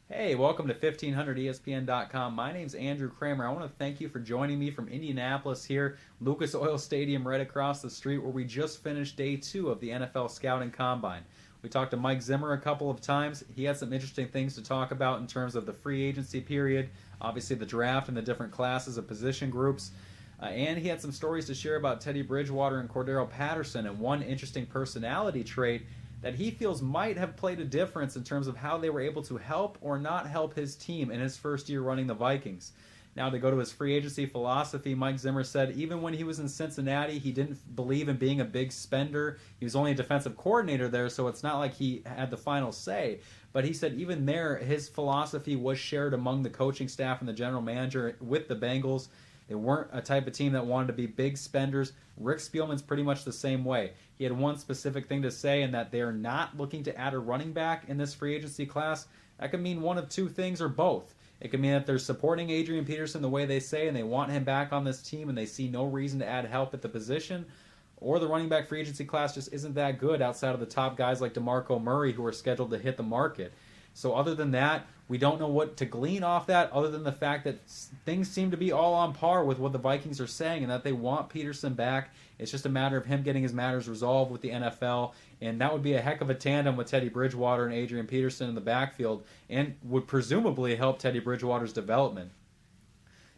Hey, welcome to 1500ESPN.com. My name's Andrew Kramer. I want to thank you for joining me from Indianapolis here, Lucas Oil Stadium right across the street where we just finished day 2 of the NFL Scouting Combine. We talked to Mike Zimmer a couple of times. He had some interesting things to talk about in terms of the free agency period, obviously the draft and the different classes of position groups. And he had some stories to share about Teddy Bridgewater and Cordero Patterson, and one interesting personality trait that he feels might have played a difference in terms of how they were able to help or not help his team in his first year running the Vikings. Now, to go to his free agency philosophy, Mike Zimmer said even when he was in Cincinnati, he didn't believe in being a big spender. He was only a defensive coordinator there, so it's not like he had the final say. But he said even there, his philosophy was shared among the coaching staff and the general manager with the Bengals. They weren't a type of team that wanted to be big spenders. Rick Spielman's pretty much the same way. He had one specific thing to say, and that they're not looking to add a running back in this free agency class. That could mean one of two things or both. It could mean that they're supporting Adrian Peterson the way they say, and they want him back on this team, and they see no reason to add help at the position. Or the running back free agency class just isn't that good outside of the top guys like DeMarco Murray who are scheduled to hit the market. So other than that, we don't know what to glean off that other than the fact that things seem to be all on par with what the Vikings are saying and that they want Peterson back. It's just a matter of him getting his matters resolved with the NFL, and that would be a heck of a tandem with Teddy Bridgewater and Adrian Peterson in the backfield and would presumably help Teddy Bridgewater's development.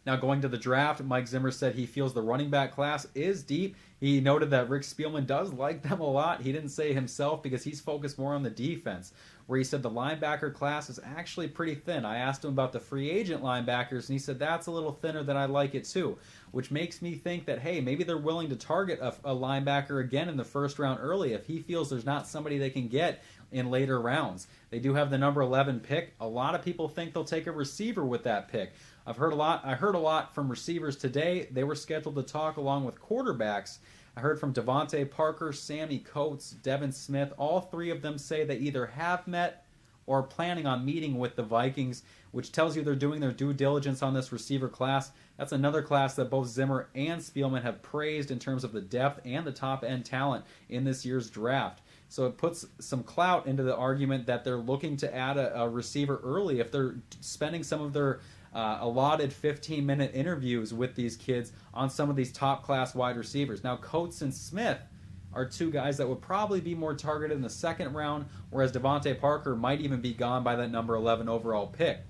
Now, going to the draft, Mike Zimmer said he feels the running back class is deep. He noted that Rick Spielman does like them a lot. He didn't say himself because he's focused more on the defense, where he said the linebacker class is actually pretty thin. I asked him about the free agent linebackers, and he said that's a little thinner than I like it too, which makes me think that, hey, maybe they're willing to target a linebacker again in the first round early if he feels there's not somebody they can get in later rounds. They do have the number 11 pick. A lot of people think they'll take a receiver with that pick. I heard a lot from receivers today. They were scheduled to talk along with quarterbacks. I heard from Devontae Parker, Sammy Coates, Devin Smith. All three of them say they either have met or are planning on meeting with the Vikings, which tells you they're doing their due diligence on this receiver class. That's another class that both Zimmer and Spielman have praised in terms of the depth and the top-end talent in this year's draft. So it puts some clout into the argument that they're looking to add a receiver early if they're spending some of their allotted 15-minute interviews with these kids on some of these top-class wide receivers. Now, Coates and Smith are two guys that would probably be more targeted in the second round, whereas Devontae Parker might even be gone by that number 11 overall pick.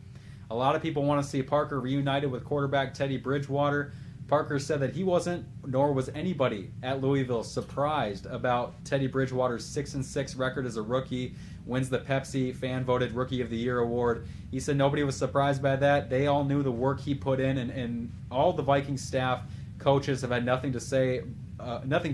A lot of people want to see Parker reunited with quarterback Teddy Bridgewater. Parker said that he wasn't, nor was anybody at Louisville, surprised about Teddy Bridgewater's 6-6 record as a rookie, wins the Pepsi fan-voted Rookie of the Year award. He said nobody was surprised by that. They all knew the work he put in, and all the Vikings staff, coaches have had nothing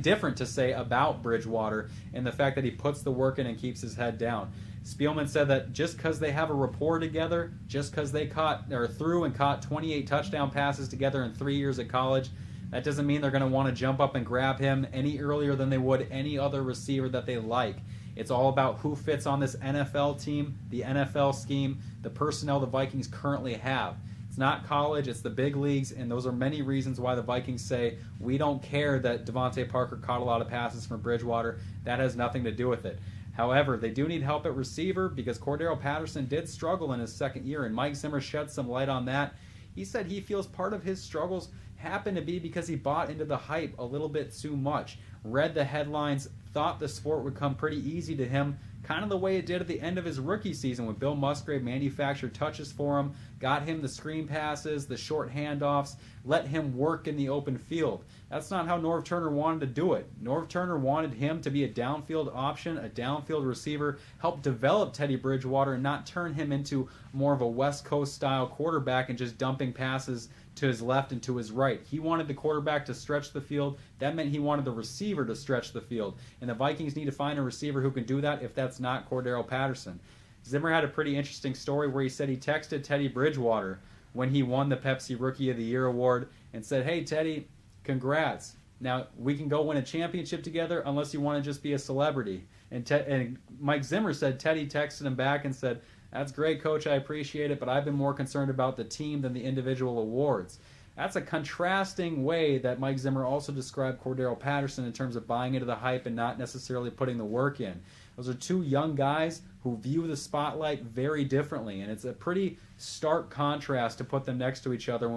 different to say about Bridgewater and the fact that he puts the work in and keeps his head down. Spielman said that just because they have a rapport together, just because they threw and caught 28 touchdown passes together in 3 years at college, that doesn't mean they're going to want to jump up and grab him any earlier than they would any other receiver that they like. It's all about who fits on this NFL team, the NFL scheme, the personnel the Vikings currently have. It's not college, it's the big leagues, and those are many reasons why the Vikings say, we don't care that Devontae Parker caught a lot of passes from Bridgewater. That has nothing to do with it. However, they do need help at receiver because Cordero Patterson did struggle in his second year, and Mike Zimmer shed some light on that. He said he feels part of his struggles happen to be because he bought into the hype a little bit too much, read the headlines, thought the sport would come pretty easy to him, kind of the way it did at the end of his rookie season when Bill Musgrave manufactured touches for him, got him the screen passes, the short handoffs, let him work in the open field. That's not how Norv Turner wanted to do it. Norv Turner wanted him to be a downfield option, a downfield receiver, help develop Teddy Bridgewater and not turn him into more of a West Coast style quarterback and just dumping passes to his left and to his right. He wanted the quarterback to stretch the field. That meant he wanted the receiver to stretch the field. And the Vikings need to find a receiver who can do that if that's not Cordero Patterson. Zimmer had a pretty interesting story where he said he texted Teddy Bridgewater when he won the Pepsi Rookie of the Year award and said, "Hey, Teddy, congrats. Now, we can go win a championship together unless you want to just be a celebrity." And Mike Zimmer said Teddy texted him back and said, "That's great, Coach. I appreciate it, but I've been more concerned about the team than the individual awards." That's a contrasting way that Mike Zimmer also described Cordero Patterson in terms of buying into the hype and not necessarily putting the work in. Those are two young guys who view the spotlight very differently, and it's a pretty stark contrast to put them next to each other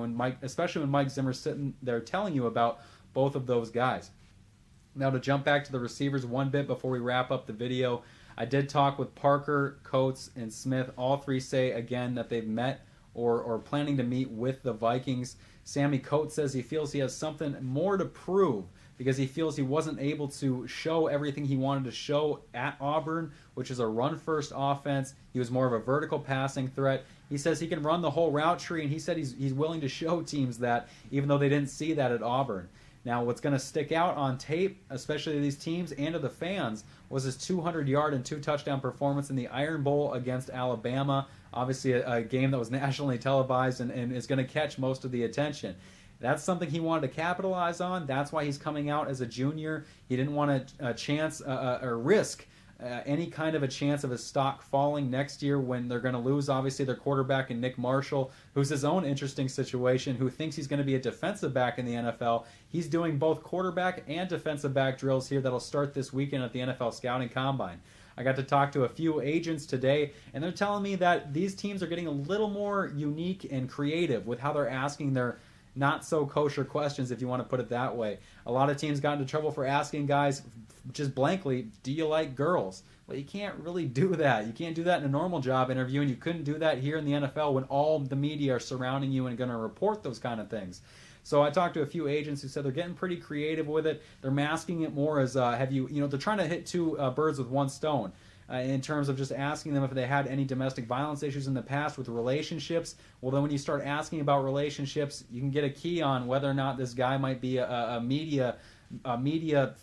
especially when Mike Zimmer's sitting there telling you about both of those guys. Now, to jump back to the receivers one bit before we wrap up the video, I did talk with Parker, Coates, and Smith. All three say again that they've met or planning to meet with the Vikings. Sammy Coates says he feels he has something more to prove because he feels he wasn't able to show everything he wanted to show at Auburn, which is a run-first offense. He was more of a vertical passing threat. He says he can run the whole route tree, and he said he's willing to show teams that, even though they didn't see that at Auburn. Now, what's going to stick out on tape, especially to these teams and to the fans, was his 200-yard and 2-touchdown performance in the Iron Bowl against Alabama. Obviously, a game that was nationally televised and is going to catch most of the attention. That's something he wanted to capitalize on. That's why he's coming out as a junior. He didn't want to risk any kind of a chance of his stock falling next year when they're going to lose, obviously, their quarterback in Nick Marshall, who's his own interesting situation, who thinks he's going to be a defensive back in the NFL. He's doing both quarterback and defensive back drills here that'll start this weekend at the NFL Scouting Combine. I got to talk to a few agents today, and they're telling me that these teams are getting a little more unique and creative with how they're asking their not so kosher questions, if you want to put it that way. A lot of teams got into trouble for asking guys just blankly, do you like girls? Well, you can't really do that. You can't do that in a normal job interview, and you couldn't do that here in the NFL when all the media are surrounding you and going to report those kind of things. So I talked to a few agents who said they're getting pretty creative with it. They're masking it more as they're trying to hit two birds with one stone. In terms of just asking them if they had any domestic violence issues in the past with relationships. Well, then when you start asking about relationships, you can get a key on whether or not this guy might be a media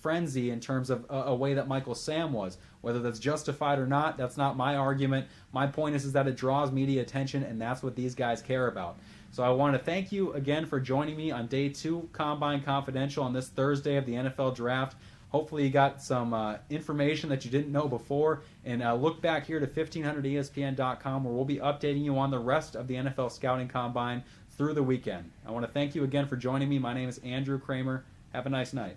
frenzy in terms of a way that Michael Sam was. Whether that's justified or not, that's not my argument. My point is that it draws media attention, and that's what these guys care about. So I want to thank you again for joining me on Day 2 Combine Confidential on this Thursday of the NFL Draft. Hopefully you got some information that you didn't know before. And look back here to 1500ESPN.com where we'll be updating you on the rest of the NFL Scouting Combine through the weekend. I want to thank you again for joining me. My name is Andrew Kramer. Have a nice night.